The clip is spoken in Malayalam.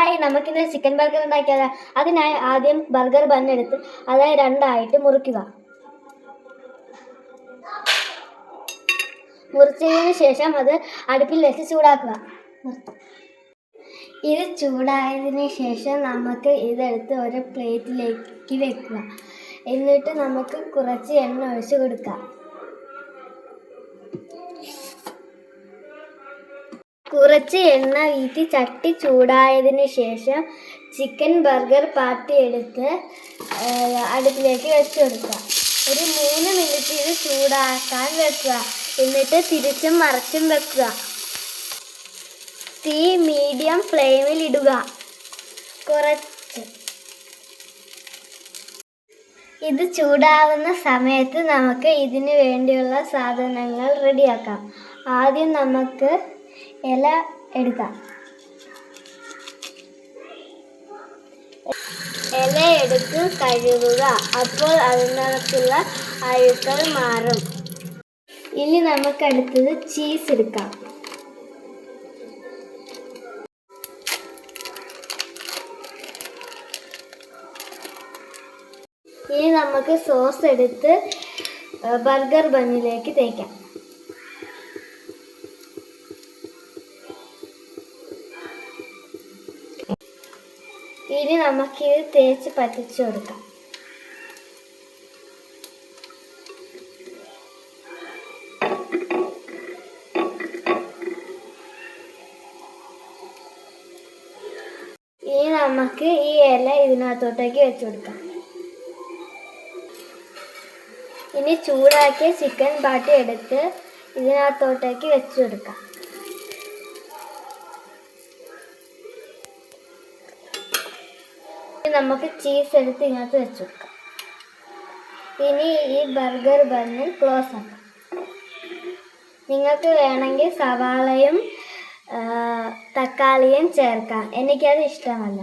ഹായ്, നമുക്കിന്ന് ചിക്കൻ ബർഗർ ഉണ്ടാക്കിയാലോ? അതിനായി ആദ്യം ബർഗർ ബണ്ണെടുത്ത് അത് രണ്ടായിട്ട് മുറിക്കുക. മുറിച്ചതിന് ശേഷം അത് അടുപ്പിൽ വെച്ച് ചൂടാക്കുക. ഇത് ചൂടായതിന് ശേഷം നമുക്ക് ഇതെടുത്ത് ഒരു പ്ലേറ്റിലേക്ക് വെക്കുക. എന്നിട്ട് നമുക്ക് കുറച്ച് എണ്ണ ഒഴിച്ച് കൊടുക്കാം. കുറച്ച് എണ്ണ വീട്ടി ചട്ടി ചൂടായതിന് ശേഷം ചിക്കൻ ബർഗർ പാറ്റി എടുത്ത് അടുപ്പിലേക്ക് വെച്ച് കൊടുക്കുക. ഒരു 3 മിനിറ്റ് ഇത് ചൂടാക്കാൻ വെക്കുക. എന്നിട്ട് തിരിച്ചും മറിച്ചും വെക്കുക. തീ മീഡിയം ഫ്ലെയിമിൽ ഇടുക. കുറച്ച് ഇത് ചൂടാവുന്ന സമയത്ത് നമുക്ക് ഇതിന് വേണ്ടിയുള്ള സാധനങ്ങൾ റെഡിയാക്കാം. ആദ്യം നമുക്ക് ഇല എടുക്കാം. ഇല എടുത്ത് കഴുകുക. അപ്പോൾ അതിനകത്തുള്ള അഴുക്കൾ മാറും. ഇനി നമുക്ക് അടുത്തത് ചീസ് എടുക്കാം. ഇനി നമുക്ക് സോസ് എടുത്ത് ബർഗർ ബണ്ണിലേക്ക് തേക്കാം. ഇനി നമുക്കിത് തേച്ച് പറ്റിച്ചു കൊടുക്കാം. ഇനി നമുക്ക് ഈ ഇല ഇതിനകത്തോട്ടേക്ക് വെച്ച് കൊടുക്കാം. ഇനി ചൂടാക്കിയ ചിക്കൻ പാറ്റി എടുത്ത് ഇതിനകത്തോട്ടേക്ക് വെച്ച് കൊടുക്കാം. നമുക്ക് ചീസ് എടുത്ത് ഇതിനകത്ത് വെച്ച് കൊടുക്കാം. ഇനി ഈ ബർഗർ ബണ്ണ് ക്ലോസ് ആക്കാം. നിങ്ങൾക്ക് വേണമെങ്കിൽ സവാളയും തക്കാളിയും ചേർക്കാം. എനിക്കത് ഇഷ്ടമല്ല.